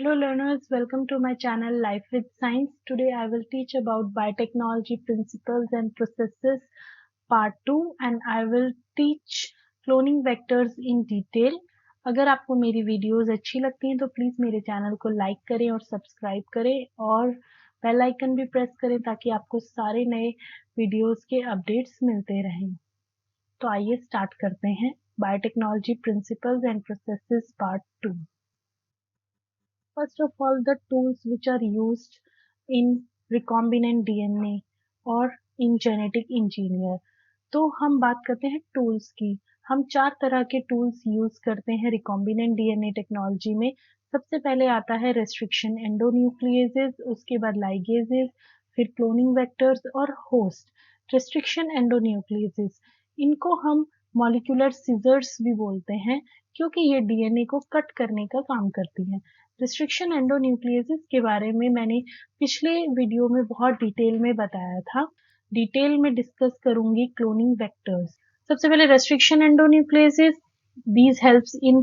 Hello learners, welcome to my channel Life with Science. Today I will teach about biotechnology principles and processes part 2 and I will teach cloning vectors in detail. अगर आपको मेरी videos अच्छी लगती हैं तो please मेरे channel को like करें और सब्सक्राइब करें और बेल आइकन भी प्रेस करें ताकि आपको सारे नए वीडियोस के अपडेट्स मिलते रहें। तो आइए स्टार्ट करते हैं biotechnology principles and processes part 2। First of all, the tools which are used in recombinant DNA और in genetic engineer। तो हम बात करते हैं टूल्स की। हम 4 तरह के टूल्स यूज करते हैं रिकॉम्बिनेंट डीएनए टेक्नोलॉजी में। सबसे पहले आता है रेस्ट्रिक्शन एंडोन्यूक्लिएजेस, उसके बाद लाइगेजेस, फिर क्लोनिंग वेक्टर्स और होस्ट। रेस्ट्रिक्शन एंडोन्यूक्लिएजेस, इनको हम मॉलिक्यूलर सीजर्स भी बोलते हैं क्योंकि ये डीएनए को कट करने का काम करती हैं। रिस्ट्रिक्शन एंडोन्यूक्लिएजेस के बारे में मैंने पिछले वीडियो में बहुत डिटेल में बताया था। डिटेल में डिस्कस करूंगी क्लोनिंग वेक्टर्स। सबसे पहले restriction एंडोन्यूक्लिएजेस, these helps in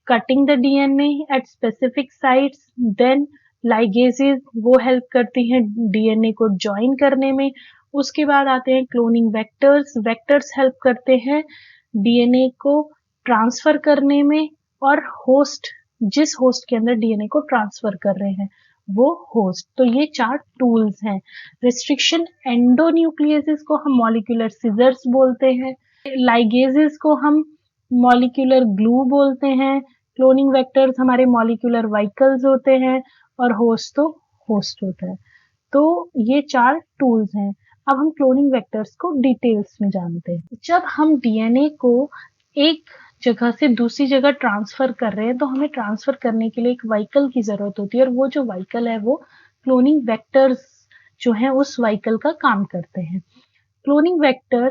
cutting the DNA at specific sites। then ligases, वो हेल्प करती हैं डीएनए को ज्वाइन करने में। उसके बाद आते हैं क्लोनिंग वेक्टर्स। वेक्टर्स हेल्प करते हैं डीएनए को ट्रांसफर करने में और होस्ट, जिस होस्ट के अंदर डीएनए को ट्रांसफर कर रहे हैं वो होस्ट। तो ये 4 टूल्स हैं। रेस्ट्रिक्शन एंडोन्यूक्लिएजेस को हम मॉलिक्यूलर सीजर्स बोलते हैं, लाइगेजेस को हम मॉलिक्यूलर ग्लू बोलते हैं, क्लोनिंग वेक्टर्स हमारे मॉलिक्यूलर व्हीकल्स होते हैं और होस्ट तो होस्ट होता है। तो ये 4 टूल्स हैं। अब हम क्लोनिंग वेक्टर्स को डिटेल्स में जानते हैं। जब हम डीएनए को एक जगह से दूसरी जगह ट्रांसफर कर रहे हैं तो हमें ट्रांसफर करने के लिए एक व्हीकल की जरूरत होती है और वो जो व्हीकल है वो क्लोनिंग वेक्टर्स जो है उस व्हीकल का काम करते हैं। Cloning vector,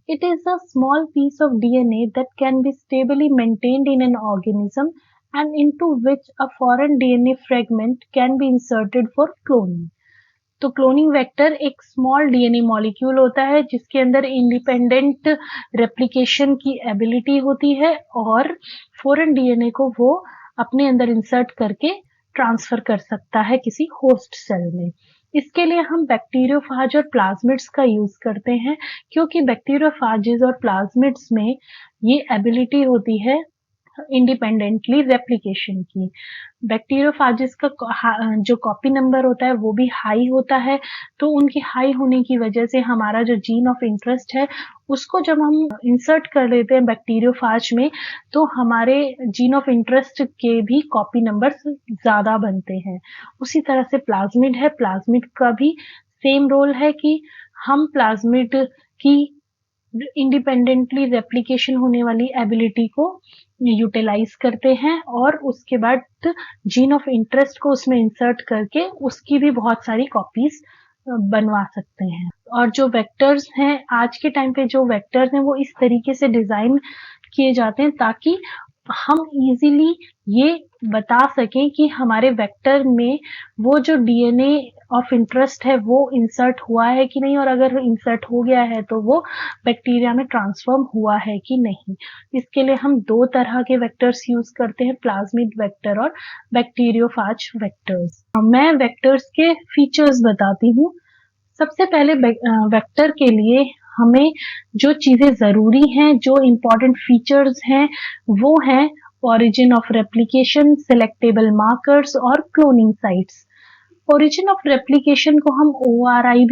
it is a small piece of DNA that can be stably maintained in an organism and into which a foreign DNA fragment can be inserted for cloning। तो cloning vector एक small DNA molecule होता है जिसके अंदर independent replication की ability होती है और फॉरेन डीएनए को वो अपने अंदर इंसर्ट करके ट्रांसफर कर सकता है किसी होस्ट सेल में। इसके लिए हम बैक्टीरियोफाज और प्लाज्मिड्स का यूज करते हैं क्योंकि बैक्टीरियोफाजेस और प्लाज्मिड्स में ये एबिलिटी होती है इंडिपेंडेंटली रेप्लिकेशन की। बैक्टीरियोफाजेस का जो कॉपी नंबर होता है वो भी हाई होता है, तो उनकी हाई होने की वजह से हमारा जो जीन ऑफ इंटरेस्ट है उसको जब हम इंसर्ट कर लेते हैं बैक्टीरियोफाज में तो हमारे जीन ऑफ इंटरेस्ट के भी कॉपी नंबर्स ज्यादा बनते हैं। उसी तरह से प्लाज्मिड है, प्लाज्मिड का भी सेम रोल है कि हम प्लाज्मिड की इंडिपेंडेंटली रेप्लिकेशन होने वाली एबिलिटी को यूटिलाइज करते हैं और उसके बाद जीन ऑफ इंटरेस्ट को उसमें इंसर्ट करके उसकी भी बहुत सारी कॉपीज बनवा सकते हैं। और जो वेक्टर्स हैं, आज के टाइम पे जो वेक्टर्स हैं वो इस तरीके से डिजाइन किए जाते हैं ताकि हम इजीली ये बता सकें कि हमारे वेक्टर में वो जो डीएनए ऑफ इंटरेस्ट है वो इंसर्ट हुआ है कि नहीं, और अगर इंसर्ट हो गया है तो वो बैक्टीरिया में ट्रांसफॉर्म हुआ है कि नहीं। इसके लिए हम 2 तरह के वेक्टर्स यूज करते हैं, प्लाज्मिड वेक्टर और बैक्टीरियोफाज वेक्टर्स। मैं वेक्टर्स के फीचर्स बताती हूँ। सबसे पहले वेक्टर के लिए हमें जो चीजें जरूरी हैं, जो इम्पोर्टेंट फीचर्स हैं वो हैं origin of replication, selectable markers और cloning sites. Origin of replication को हम ओराई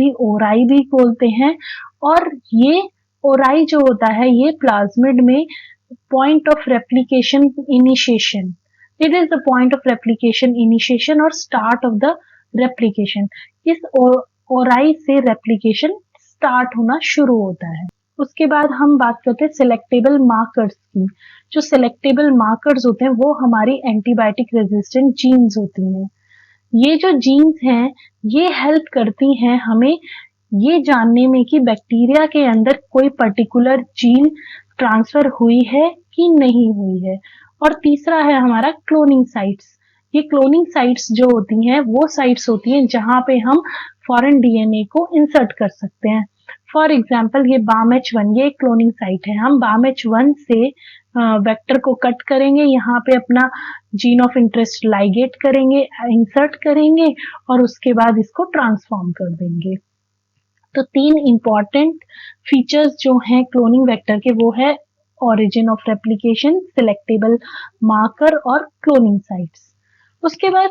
भी बोलते हैं और ये ओराई जो होता है ये प्लाज्मिड में point of replication initiation, it is the point of replication initiation और स्टार्ट ऑफ द रेप्लिकेशन। इस ओराई से रेप्लिकेशन स्टार्ट होना शुरू होता है। उसके बाद हम बात करते हैं सिलेक्टेबल मार्कर्स की। जो सिलेक्टेबल मार्कर्स होते हैं वो हमारी एंटीबायोटिक रेजिस्टेंट जीन्स होती हैं। ये जो जीन्स हैं ये हेल्प करती हैं हमें ये जानने में कि बैक्टीरिया के अंदर कोई पर्टिकुलर जीन ट्रांसफर हुई है कि नहीं हुई है। और तीसरा है हमारा क्लोनिंग साइट्स। ये क्लोनिंग साइट्स जो होती हैं वो साइट्स होती हैं जहां पे हम फॉरेन डीएनए को इंसर्ट कर सकते हैं। फॉर एग्जाम्पल ये BAMH1 ये एक क्लोनिंग साइट है। हम BAMH1 से वेक्टर को कट करेंगे, यहाँ पे अपना जीन ऑफ इंटरेस्ट लाइगेट करेंगे, इंसर्ट करेंगे और उसके बाद इसको ट्रांसफॉर्म कर देंगे। तो 3 इंपॉर्टेंट फीचर्स जो हैं क्लोनिंग वेक्टर के वो है origin of replication, selectable marker और क्लोनिंग साइट्स। उसके बाद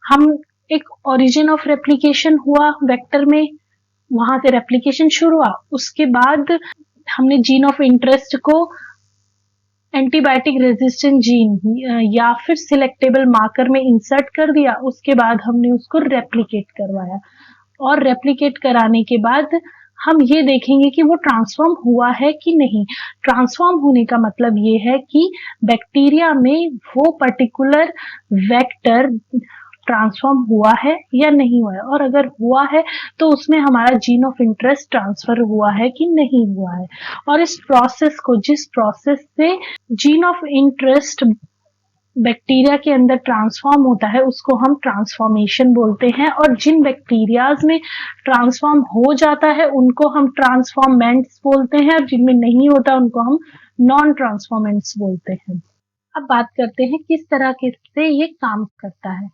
हम एक ऑरिजिन ऑफ रेप्लिकेशन हुआ वेक्टर में, वहां से रेप्लिकेशन शुरू हुआ, उसके बाद हमने जीन ऑफ इंटरेस्ट को एंटीबायोटिक रेजिस्टेंट जीन या फिर सिलेक्टेबल मार्कर में इंसर्ट कर दिया, उसके बाद हमने उसको रेप्लिकेट करवाया और रेप्लिकेट कराने के बाद हम ये देखेंगे कि वो ट्रांसफॉर्म हुआ है कि नहीं। ट्रांसफॉर्म होने का मतलब ये है कि बैक्टीरिया में वो पर्टिकुलर वेक्टर ट्रांसफॉर्म हुआ है या नहीं हुआ है, और अगर हुआ है तो उसमें हमारा जीन ऑफ इंटरेस्ट ट्रांसफर हुआ है कि नहीं हुआ है। और इस प्रोसेस को, जिस प्रोसेस से जीन ऑफ इंटरेस्ट बैक्टीरिया के अंदर ट्रांसफॉर्म होता है, उसको हम ट्रांसफॉर्मेशन बोलते हैं, और जिन बैक्टीरियाज में ट्रांसफॉर्म हो जाता है उनको हम ट्रांसफॉर्मेंट्स बोलते हैं, और जिनमें नहीं होता उनको हम नॉन ट्रांसफॉर्मेंट्स बोलते हैं। अब बात करते हैं किस तरह से ये काम करता है।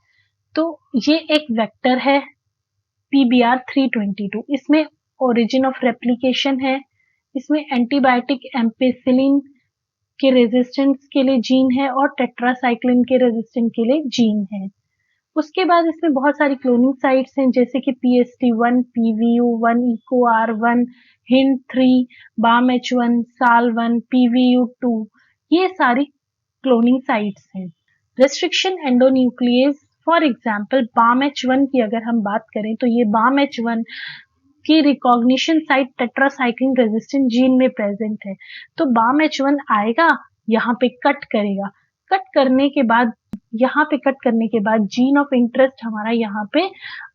तो ये एक वेक्टर है PBr322, इसमें ओरिजिन ऑफ रेप्लिकेशन है, इसमें एंटीबायोटिक एम्पेसिलिन के रेजिस्टेंस के लिए जीन है और टेट्रासाइक्लिन के रेजिस्टेंस के लिए जीन है। उसके बाद इसमें बहुत सारी क्लोनिंग साइट्स हैं, जैसे कि PST1, PVU1, EcoR1, HIND3, BAMH1, SAL1, PVU2, ये सारी क्लोनिंग साइट्स हैं। Restriction endonuclease, for example BAMH1 की अगर हम बात करें तो ये BAMH1 की recognition site tetracycline resistant gene में प्रेजेंट है। तो BAMH1 आएगा, यहाँ पे कट करेगा, कट करने के बाद यहाँ पे कट करने के बाद जीन ऑफ इंटरेस्ट हमारा यहाँ पे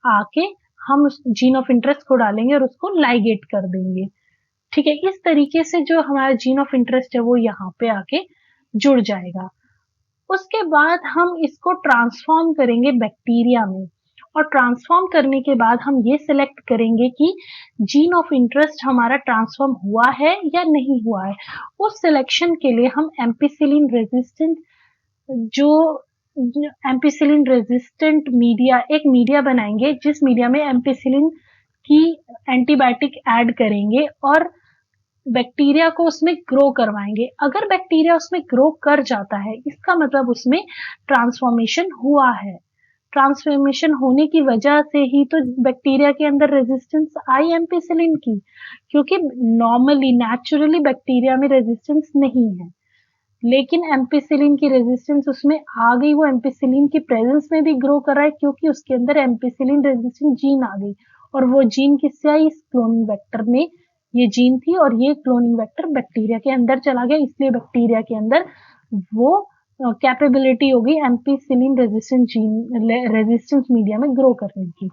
आके हम उस जीन ऑफ इंटरेस्ट को डालेंगे और उसको लाइगेट कर देंगे। ठीक है, इस तरीके से जो हमारा जीन ऑफ इंटरेस्ट है वो यहाँ पे आके जुड़ जाएगा। उसके बाद हम इसको ट्रांसफॉर्म करेंगे बैक्टीरिया में, और ट्रांसफॉर्म करने के बाद हम ये सिलेक्ट करेंगे कि जीन ऑफ इंटरेस्ट हमारा ट्रांसफॉर्म हुआ है या नहीं हुआ है। उस सिलेक्शन के लिए हम ampicillin resistant ampicillin resistant media, एक मीडिया बनाएंगे जिस मीडिया में एम्पिसिलिन की एंटीबायोटिक ऐड करेंगे और बैक्टीरिया को उसमें ग्रो करवाएंगे। अगर बैक्टीरिया उसमें ग्रो कर जाता है, इसका मतलब उसमें ट्रांसफॉर्मेशन हुआ है। ट्रांसफॉर्मेशन होने की वजह से ही तो बैक्टीरिया के अंदर रेजिस्टेंस आई एम्पिसिलिन की, क्योंकि नॉर्मली नेचुरली बैक्टीरिया में रेजिस्टेंस नहीं है, लेकिन एम्पिसिलिन की रेजिस्टेंस उसमें आ गई। वो एम्पिसिलिन की प्रेजेंस में भी ग्रो कर रहा है क्योंकि उसके अंदर एम्पिसिलिन रेजिस्टेंट जीन आ गई, और वो जीन किससे आई? इस क्लोनिंग वेक्टर में ये जीन थी, और ये क्लोनिंग वेक्टर बैक्टीरिया के अंदर चला गया, इसलिए बैक्टीरिया के अंदर वो कैपेबिलिटी होगी ampicillin resistant gene resistance media में ग्रो करने की।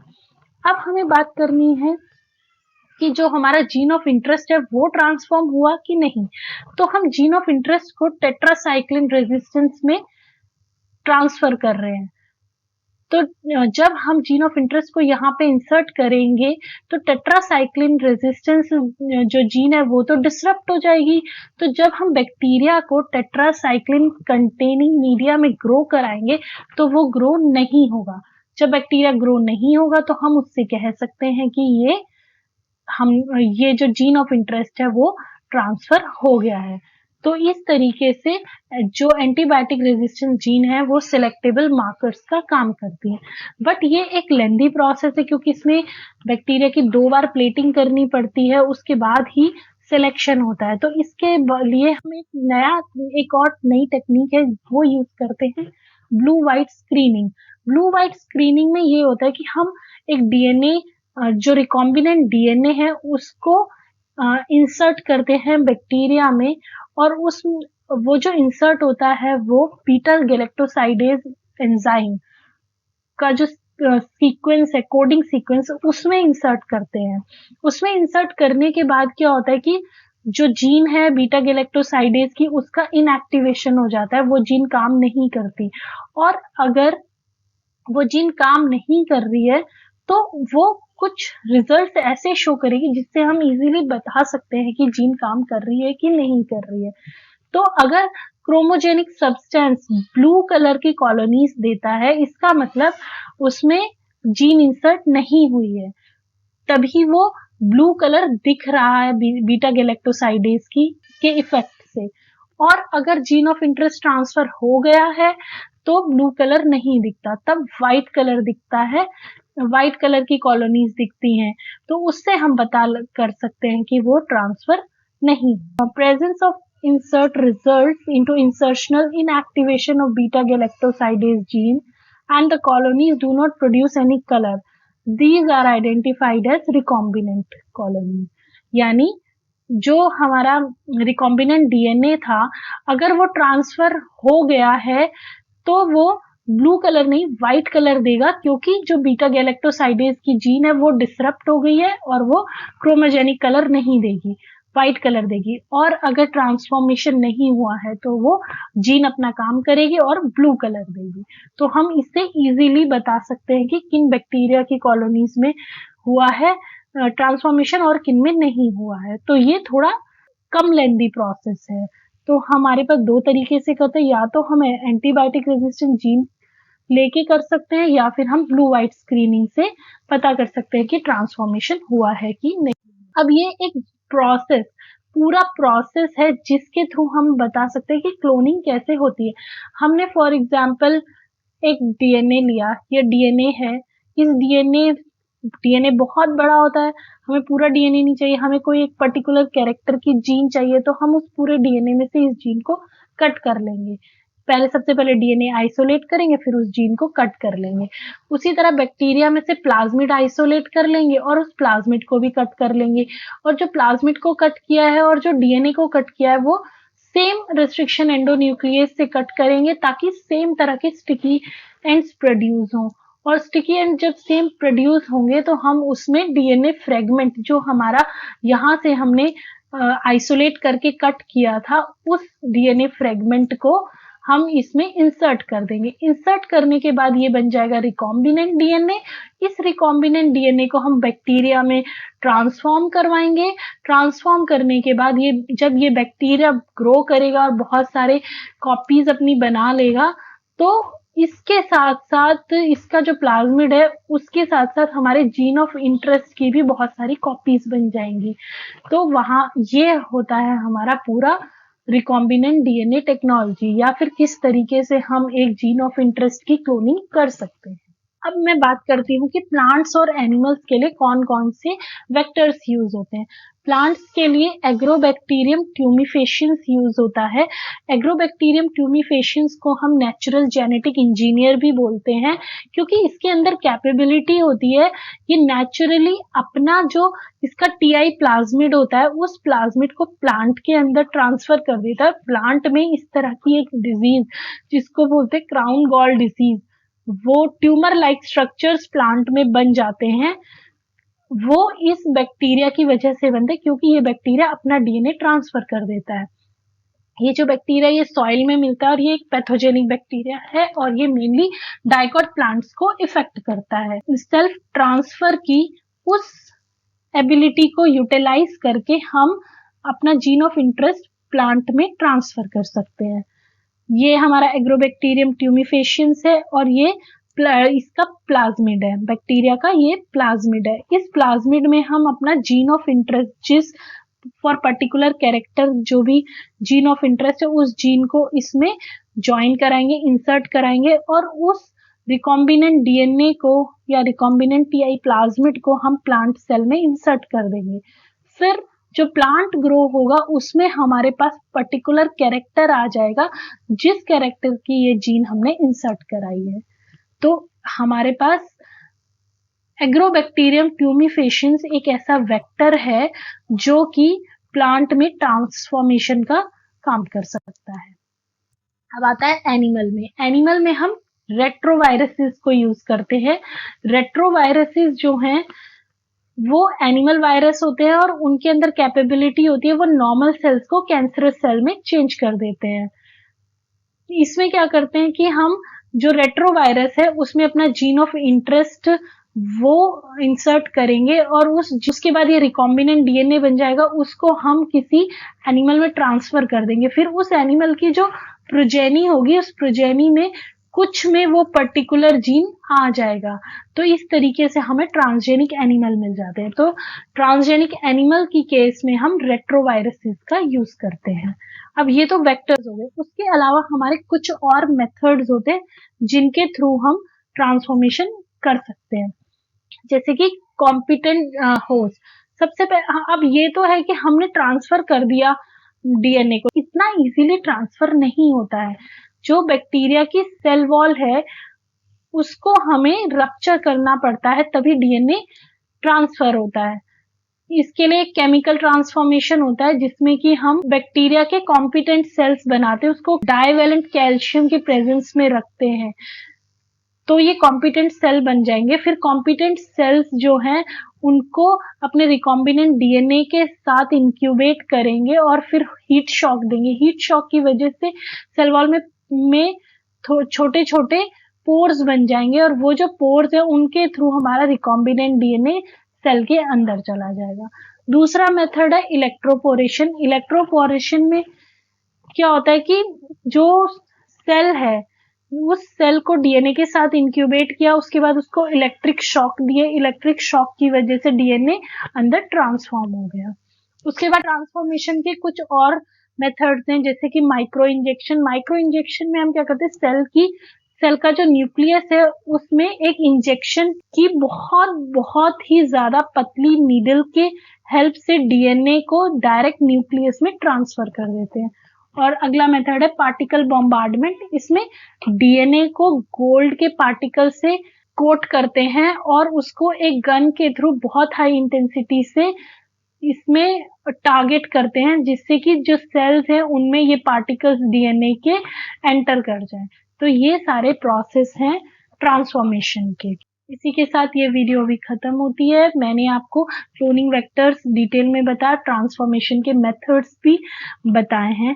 अब हमें बात करनी है कि जो हमारा जीन ऑफ इंटरेस्ट है वो ट्रांसफॉर्म हुआ कि नहीं। तो हम जीन ऑफ इंटरेस्ट को टेट्रासाइक्लिन रेजिस्टेंस में ट्रांसफर कर रहे हैं। तो जब हम जीन ऑफ इंटरेस्ट को यहाँ पे इंसर्ट करेंगे तो टेट्रासाइक्लिन रेजिस्टेंस जो जीन है वो तो डिसरप्ट हो जाएगी। तो जब हम बैक्टीरिया को टेट्रासाइक्लिन कंटेनिंग मीडिया में ग्रो कराएंगे तो वो ग्रो नहीं होगा। जब बैक्टीरिया ग्रो नहीं होगा तो हम उससे कह सकते हैं कि ये जो जीन ऑफ इंटरेस्ट है वो ट्रांसफर हो गया है। तो इस तरीके से जो एंटीबायोटिक रेजिस्टेंट जीन है वो सिलेक्टेबल मार्कर्स का काम करती है। बट ये एक लेंदी प्रोसेस है क्योंकि इसमें बैक्टीरिया की 2 बार प्लेटिंग करनी पड़ती है, उसके बाद ही सिलेक्शन होता है। तो इसके लिए हम एक और नई टेक्निक है वो यूज करते हैं, blue white screening. Blue white screening में ये होता है कि हम एक डीएनए जो रिकॉम्बिनेंट डीएनए है उसको इंसर्ट करते हैं बैक्टीरिया में, और वो जो इंसर्ट होता है वो बीटा गैलेक्टोसाइडेज एंजाइम का जो सीक्वेंस है, कोडिंग सीक्वेंस, उसमें इंसर्ट करते हैं। उसमें इंसर्ट करने के बाद क्या होता है कि जो जीन है बीटा गैलेक्टोसाइडेज की उसका इनएक्टिवेशन हो जाता है, वो जीन काम नहीं करती। और अगर वो जीन काम नहीं कर रही है तो वो कुछ रिजल्ट ऐसे शो करेगी जिससे हम इजीली बता सकते हैं कि जीन काम कर रही है कि नहीं कर रही है। तो अगर क्रोमोजेनिक सब्सटेंस ब्लू कलर की कॉलोनीज देता है, इसका मतलब उसमें जीन इंसर्ट नहीं हुई है, तभी वो ब्लू कलर दिख रहा है बीटा गैलेक्टोसाइडेज के इफेक्ट से। और अगर जीन ऑफ इंटरेस्ट ट्रांसफर हो गया है तो ब्लू कलर नहीं दिखता, तब व्हाइट कलर दिखता है, व्हाइट कलर की कॉलोनीज दिखती हैं। तो उससे हम पता कर सकते हैं कि वो ट्रांसफर नहीं। Presence of insert results into insertional inactivation of beta galactosidase gene and the colonies do not produce any color. These are identified as recombinant colonies. यानी जो हमारा रिकॉम्बिनेंट डीएनए था, अगर वो ट्रांसफर हो गया है तो वो ब्लू कलर नहीं व्हाइट कलर देगा, क्योंकि जो बीटा गैलेक्टोसाइडेज की जीन है वो डिसरप्ट हो गई है और वो क्रोमोजेनिक कलर नहीं देगी, व्हाइट कलर देगी। और अगर ट्रांसफॉर्मेशन नहीं हुआ है तो वो जीन अपना काम करेगी और ब्लू कलर देगी। तो हम इससे इजीली बता सकते हैं कि किन बैक्टीरिया की कॉलोनीज में हुआ है ट्रांसफॉर्मेशन और किन में नहीं हुआ है। तो ये थोड़ा कम लेंदी प्रोसेस है। तो हमारे पास दो तरीके से करते हैं, या तो हम एंटीबायोटिक रेजिस्टेंट जीन लेके कर सकते हैं या फिर हम ब्लू व्हाइट स्क्रीनिंग से पता कर सकते हैं कि ट्रांसफॉर्मेशन हुआ है कि नहीं। अब ये एक प्रोसेस, पूरा प्रोसेस है जिसके थ्रू हम बता सकते हैं कि क्लोनिंग कैसे होती है। हमने फॉर एग्जांपल एक डीएनए लिया, ये डीएनए है, इस डीएनए बहुत बड़ा होता है, हमें पूरा डीएनए नहीं चाहिए, हमें कोई एक पर्टिकुलर कैरेक्टर की जीन चाहिए, तो हम उस पूरे डीएनए में से इस जीन को कट कर लेंगे। सबसे पहले डीएनए आइसोलेट करेंगे, फिर उस जीन को कट कर लेंगे। उसी तरह बैक्टीरिया में से प्लाज्मिड आइसोलेट कर लेंगे और उस प्लाज्मिड को भी कट कर लेंगे। और जो प्लाज्मिड को कट किया है और जो डीएनए को कट किया है वो सेम रेस्ट्रिक्शन एंडोन्यूक्लियस से कट करेंगे, ताकि सेम तरह के स्टिकी एंड्स प्रोड्यूस हों। और स्टिकी एंड जब सेम प्रोड्यूस होंगे तो हम उसमें डीएनए फ्रेगमेंट जो हमारा यहाँ से हमने आइसोलेट करके कट किया था, उस डीएनए फ्रेगमेंट को हम इसमें इंसर्ट कर देंगे। इंसर्ट करने के बाद ये बन जाएगा रिकॉम्बिनेंट डीएनए। इस रिकॉम्बिनेंट डीएनए को हम बैक्टीरिया में ट्रांसफॉर्म करवाएंगे। ट्रांसफॉर्म करने के बाद ये जब ये बैक्टीरिया ग्रो करेगा और बहुत सारे कॉपीज अपनी बना लेगा, तो इसके साथ साथ इसका जो प्लाज्मिड है उसके साथ साथ हमारे जीन ऑफ इंटरेस्ट की भी बहुत सारी कॉपीज बन जाएंगी। तो वहां ये होता है हमारा पूरा रिकॉम्बिनेंट डीएनए टेक्नोलॉजी, या फिर किस तरीके से हम एक जीन ऑफ इंटरेस्ट की क्लोनिंग कर सकते हैं। अब मैं बात करती हूँ कि प्लांट्स और एनिमल्स के लिए कौन कौन से वेक्टर्स यूज होते हैं। प्लांट्स के लिए एग्रोबैक्टीरियम ट्यूमिफेशियंस यूज होता है। एग्रोबैक्टीरियम ट्यूमिफेशियंस को हम नेचुरल जेनेटिक इंजीनियर भी बोलते हैं, क्योंकि इसके अंदर कैपेबिलिटी होती है ये नेचुरली अपना जो इसका टीआई प्लाज्मिड होता है उस प्लाज्मिड को प्लांट के अंदर ट्रांसफर कर देता है। प्लांट में इस तरह की एक डिजीज जिसको बोलते हैं क्राउन गॉल डिजीज, वो ट्यूमर लाइक स्ट्रक्चर्स प्लांट में बन जाते हैं, वो इस बैक्टीरिया की वजह से बनते हैं, क्योंकि ये बैक्टीरिया अपना डीएनए ट्रांसफर कर देता है। ये जो बैक्टीरिया ये सॉइल में मिलता है और ये एक पैथोजेनिक बैक्टीरिया है और ये मेनली डाइकॉट प्लांट्स को इफेक्ट करता है। सेल्फ ट्रांसफर की उस एबिलिटी को यूटिलाइज करके हम अपना जीन ऑफ इंटरेस्ट प्लांट में ट्रांसफर कर सकते हैं। ये हमारा एग्रोबैक्टीरियम ट्यूमिफेशियंस है और ये इसका प्लाज्मिड है, बैक्टीरिया का ये प्लाज्मिड है। इस प्लाज्मिड में हम अपना जीन ऑफ इंटरेस्ट, जिस फॉर पर्टिकुलर कैरेक्टर जो भी जीन ऑफ इंटरेस्ट है उस जीन को इसमें ज्वाइन कराएंगे, इंसर्ट कराएंगे और उस रिकॉम्बिनेंट डीएनए को या रिकॉम्बिनेंट टीआई प्लाज्मिड को हम प्लांट सेल में इंसर्ट कर देंगे। फिर जो प्लांट ग्रो होगा उसमें हमारे पास पर्टिकुलर कैरेक्टर आ जाएगा जिस कैरेक्टर की ये जीन हमने इंसर्ट कराई है। तो हमारे पास एग्रोबैक्टीरियम ट्यूमिफेशियंस एक ऐसा वेक्टर है जो कि प्लांट में ट्रांसफॉर्मेशन का काम कर सकता है। अब आता है एनिमल में। एनिमल में हम रेट्रोवायरसेस को यूज करते हैं। रेट्रोवायरसेस जो हैं वो एनिमल वायरस होते हैं और उनके अंदर कैपेबिलिटी होती है वो नॉर्मल सेल्स को कैंसरस सेल में चेंज कर देते हैं। इसमें क्या करते हैं कि हम जो रेट्रोवायरस है उसमें अपना जीन ऑफ इंटरेस्ट वो इंसर्ट करेंगे और जिसके बाद ये रिकॉम्बिनेंट डीएनए बन जाएगा, उसको हम किसी एनिमल में ट्रांसफर कर देंगे। फिर उस एनिमल की जो प्रोजेनी होगी, उस प्रोजेनी में कुछ में वो पर्टिकुलर जीन आ जाएगा। तो इस तरीके से हमें ट्रांसजेनिक एनिमल मिल जाते हैं। तो ट्रांसजेनिक एनिमल की केस में हम रेट्रोवायरसेस का यूज करते हैं। अब ये तो वेक्टर्स हो गए, उसके अलावा हमारे कुछ और मेथड्स होते हैं जिनके थ्रू हम ट्रांसफॉर्मेशन कर सकते हैं, जैसे कि कॉम्पिटेंट होस्ट। सबसे पहले अब ये तो है कि हमने ट्रांसफर कर दिया डीएनए को, इतना इजीली ट्रांसफर नहीं होता है। जो बैक्टीरिया की सेल वॉल है उसको हमें रप्चर करना पड़ता है, तभी डीएनए ट्रांसफर होता है। इसके लिए केमिकल ट्रांसफॉर्मेशन होता है जिसमें कि हम बैक्टीरिया के कॉम्पिटेंट सेल्स बनाते हैं, उसको डाइवेलेंट कैल्शियम की प्रेजेंस में रखते हैं तो ये कॉम्पिटेंट सेल बन जाएंगे। फिर कॉम्पिटेंट सेल्स जो हैं उनको अपने रिकॉम्बिनेंट डीएनए के साथ इंक्यूबेट करेंगे और फिर हीट शॉक देंगे। हीट शॉक की वजह से सेल वॉल में छोटे छोटे पोर्स बन जाएंगे और वो जो पोर्स है उनके थ्रू हमारा रिकॉम्बिनेंट डीएनए सेल के अंदर चला जाएगा। दूसरा मेथड है इलेक्ट्रोपोरेशन। इलेक्ट्रोपोरेशन में क्या होता है कि जो सेल है उस सेल को डीएनए के साथ इंक्यूबेट किया, उसके बाद उसको इलेक्ट्रिक शॉक दिए, इलेक्ट्रिक शॉक की वजह से डीएनए अंदर ट्रांसफॉर्म हो गया। उसके बाद ट्रांसफॉर्मेशन के कुछ और मेथड्स हैं, जैसे कि माइक्रो इंजेक्शन। माइक्रो इंजेक्शन में हम क्या करते हैं, सेल का जो न्यूक्लियस है उसमें एक इंजेक्शन की बहुत ही ज्यादा पतली नीडल के हेल्प से डीएनए को डायरेक्ट न्यूक्लियस में ट्रांसफर कर देते हैं। और अगला मेथड है पार्टिकल बॉम्बार्डमेंट। इसमें डीएनए को गोल्ड के पार्टिकल से कोट करते हैं और उसको एक गन के थ्रू बहुत हाई इंटेंसिटी से इसमें टारगेट करते हैं, जिससे कि जो सेल्स हैं उनमें ये पार्टिकल्स डीएनए के एंटर कर जाएं। तो ये सारे प्रोसेस हैं ट्रांसफॉर्मेशन के। इसी के साथ ये वीडियो भी खत्म होती है। मैंने आपको क्लोनिंग वेक्टर्स डिटेल में बताया, ट्रांसफॉर्मेशन के मेथड्स भी बताए हैं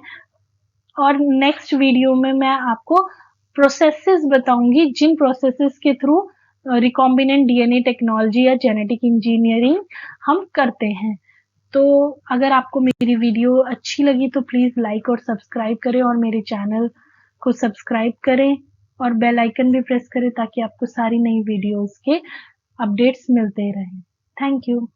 और नेक्स्ट वीडियो में मैं आपको प्रोसेसेस बताऊंगी जिन प्रोसेसेस के थ्रू रिकॉम्बिनेंट डीएनए टेक्नोलॉजी या जेनेटिक इंजीनियरिंग हम करते हैं। तो अगर आपको मेरी वीडियो अच्छी लगी तो प्लीज लाइक और सब्सक्राइब करें और मेरे चैनल को सब्सक्राइब करें और बेल आइकन भी प्रेस करें ताकि आपको सारी नई वीडियोस के अपडेट्स मिलते रहें। Thank you.